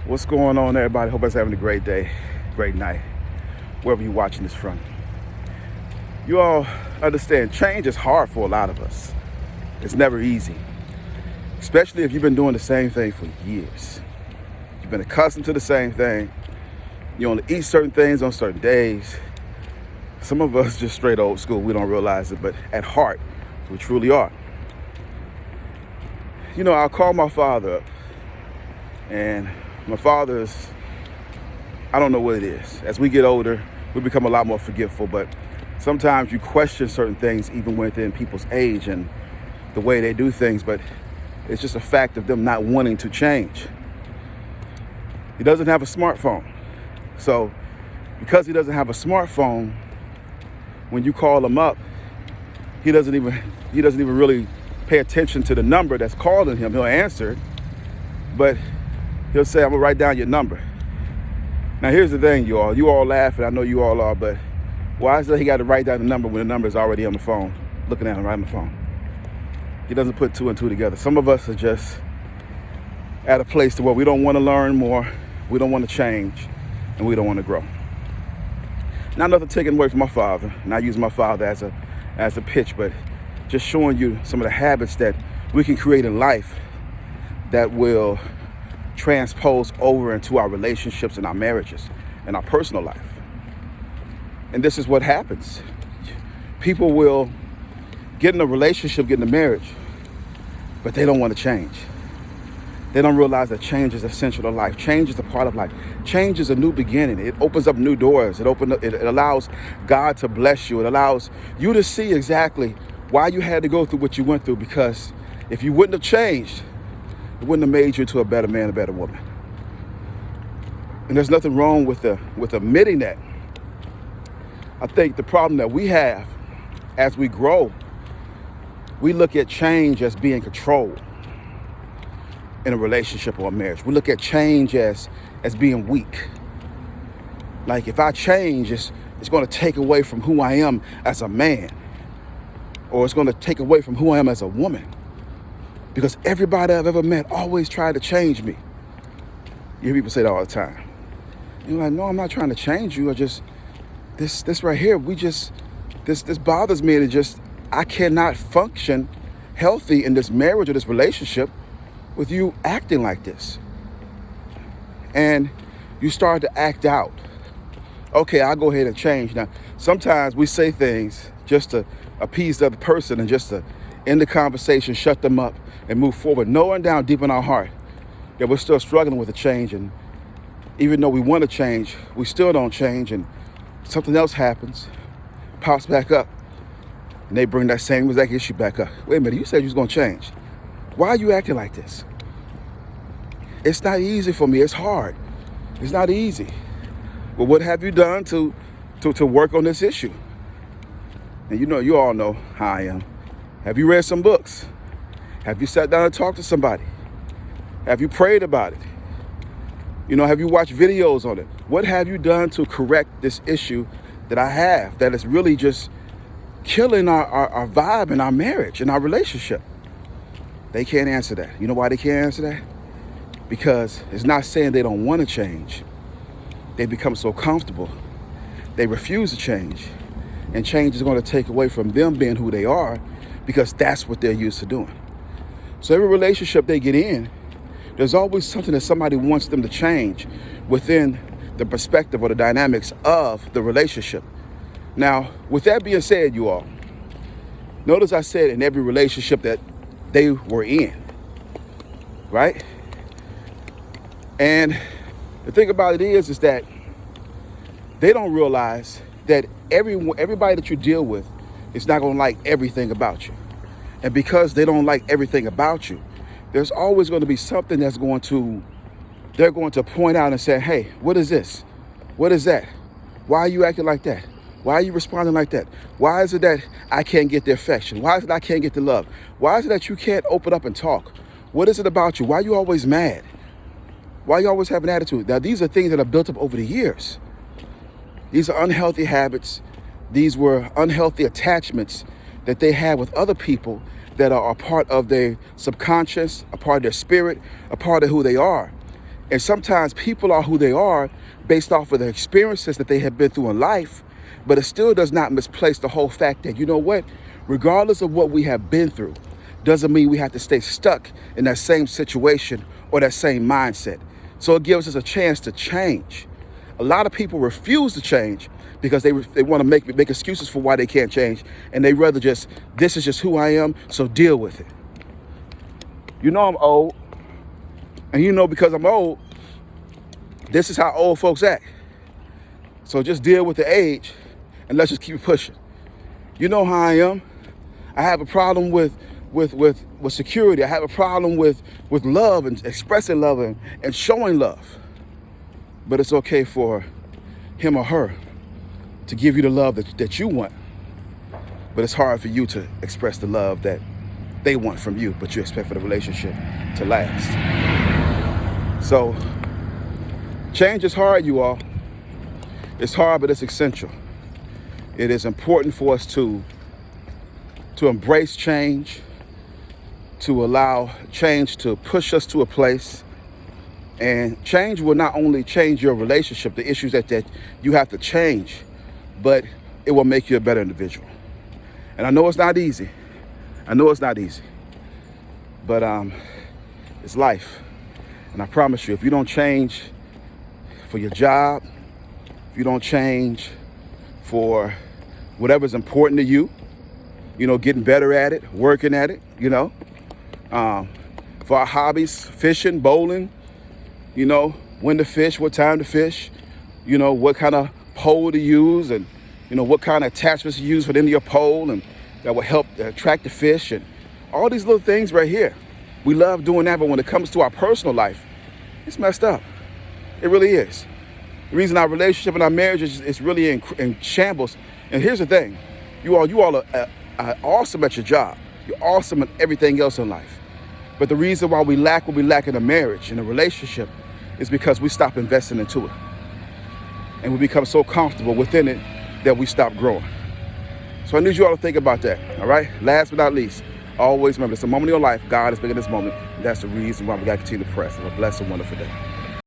What's going on, everybody? Hope everyone's having a great day, great night, wherever you're watching this from. You all understand change is hard for a lot of us. It's never easy, especially if you've been doing the same thing for years. You've been accustomed to the same thing. You only eat certain things on certain days. Some of us just straight old school. We don't realize it, but at heart, we truly are. You know, I'll call my father up, and my father's, I don't know what it is. As we get older, we become a lot more forgetful, but sometimes you question certain things even within people's age and the way they do things, but it's just a fact of them not wanting to change. He doesn't have a smartphone. So because he doesn't have a smartphone, when you call him up, he doesn't even really pay attention to the number that's calling him. He'll answer it, but he'll say, I'm gonna write down your number. Now here's the thing, you all laughing, I know you all are, but why is it he got to write down the number when the number is already on the phone, looking at him right on the phone? He doesn't put two and two together. Some of us are just at a place to where we don't want to learn more, we don't want to change, and we don't want to grow. Not nothing taken away from my father, not using my father as a pitch, but just showing you some of the habits that we can create in life that will transpose over into our relationships and our marriages and our personal life. And this is what happens. People will get in a relationship, get in a marriage, but they don't want to change. They don't realize that change is essential to life. Change is a part of life. Change is a new beginning. It opens up new doors. It allows God to bless you. It allows you to see exactly why you had to go through what you went through, because if you wouldn't have changed, it wouldn't have made you into a better man, a better woman. And there's nothing wrong with admitting that. I think the problem that we have as we grow, we look at change as being controlled in a relationship or a marriage. We look at change as being weak. Like if I change, it's going to take away from who I am as a man, or it's going to take away from who I am as a woman. Because everybody I've ever met always tried to change me. You hear people say that all the time. You're like, no, I'm not trying to change you. I just, this right here, this bothers me. And I cannot function healthy in this marriage or this relationship with you acting like this. And you start to act out. Okay, I'll go ahead and change. Now, sometimes we say things just to appease the other person and just to end the conversation, shut them up, and move forward, knowing down deep in our heart that we're still struggling with a change. And even though we want to change, we still don't change, and something else happens, pops back up, and they bring that same exact issue back up. Wait a minute, you said you was going to change. Why are you acting like this? It's not easy for me. It's hard. It's not easy. Well, what have you done to work on this issue? And you all know how I am. Have you read some books? Have you sat down and talked to somebody? Have you prayed about it? Have you watched videos on it? What have you done to correct this issue that I have that is really just killing our vibe in our marriage, in our relationship? They can't answer that. You know why they can't answer that? Because it's not saying they don't want to change. They become so comfortable. They refuse to change. And change is going to take away from them being who they are, because that's what they're used to doing. So every relationship they get in, there's always something that somebody wants them to change within the perspective or the dynamics of the relationship. Now, with that being said, you all, notice I said in every relationship that they were in, right? And the thing about it is that they don't realize that everybody that you deal with is not going to like everything about you. And because they don't like everything about you, there's always going to be something they're going to point out and say, hey, what is this? What is that? Why are you acting like that? Why are you responding like that? Why is it that I can't get the affection? Why is it I can't get the love? Why is it that you can't open up and talk? What is it about you? Why are you always mad? Why you always have an attitude? Now, these are things that are built up over the years. These are unhealthy habits. These were unhealthy attachments that they had with other people that are a part of their subconscious, a part of their spirit, a part of who they are. And sometimes people are who they are based off of the experiences that they have been through in life, but it still does not misplace the whole fact that, you know what, regardless of what we have been through, doesn't mean we have to stay stuck in that same situation or that same mindset. So it gives us a chance to change. A lot of people refuse to change because they want to make excuses for why they can't change. And they rather just, this is just who I am, so deal with it. You know I'm old. And you know because I'm old, this is how old folks act. So just deal with the age and let's just keep pushing. You know how I am. I have a problem with security. I have a problem with love and expressing love and showing love. But it's okay for him or her to give you the love that you want. But it's hard for you to express the love that they want from you, but you expect for the relationship to last. So change is hard, you all. It's hard, but it's essential. It is important for us to embrace change, to allow change to push us to a place. And change will not only change your relationship, the issues that you have to change, but it will make you a better individual. And I know it's not easy. But it's life. And I promise you, if you don't change for your job, if you don't change for whatever's important to you, getting better at it, working at it, for our hobbies, fishing, bowling, when to fish, what time to fish, what kind of pole to use, and, what kind of attachments to use for the end of your pole, and that will help attract the fish, and all these little things right here. We love doing that, but when it comes to our personal life, it's messed up. It really is. The reason our relationship and our marriage is really in shambles. And here's the thing. You all are awesome at your job. You're awesome at everything else in life. But the reason why we lack what we lack in a marriage, in a relationship, is because we stop investing into it. And we become so comfortable within it that we stop growing. So I need you all to think about that, all right? Last but not least, always remember, it's a moment in your life. God is bigger than this moment. And that's the reason why we got to continue to press. Have a blessed and wonderful day.